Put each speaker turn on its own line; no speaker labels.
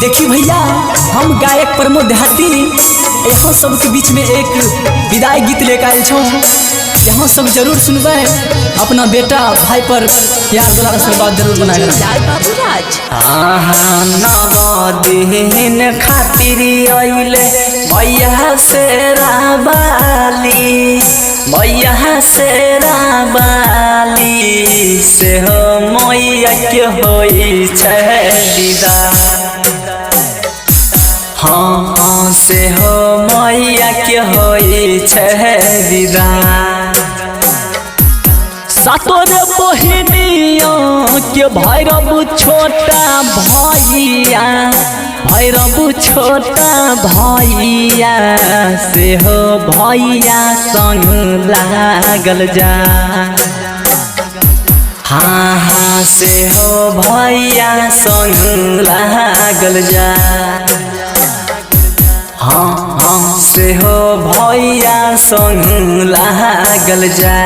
देखी भैया, हम गायक प्रमोद देहाती यहाँ सबके बीच में एक विदाई गीत लेकर आयल छो। यहाँ सब जरूर सुनबे, अपना बेटा भाई पर प्यार दुलार आशीर्वाद जरूर बनाए
नवदीन खातिर अइले भैया से राबाली, भैया से राबाली से हो मैया के होई छै विदा। हाँ से हो मैया के होई छै विदा।
सातोरे बहिनियों के भैरव छोटा भैया, भैरव छोटा भैया से हो भैया संग लागल जा।
हाँ हाँ से हो भैया संग लागल जा। हाँ हाँ से हो भैया संग लागल जा।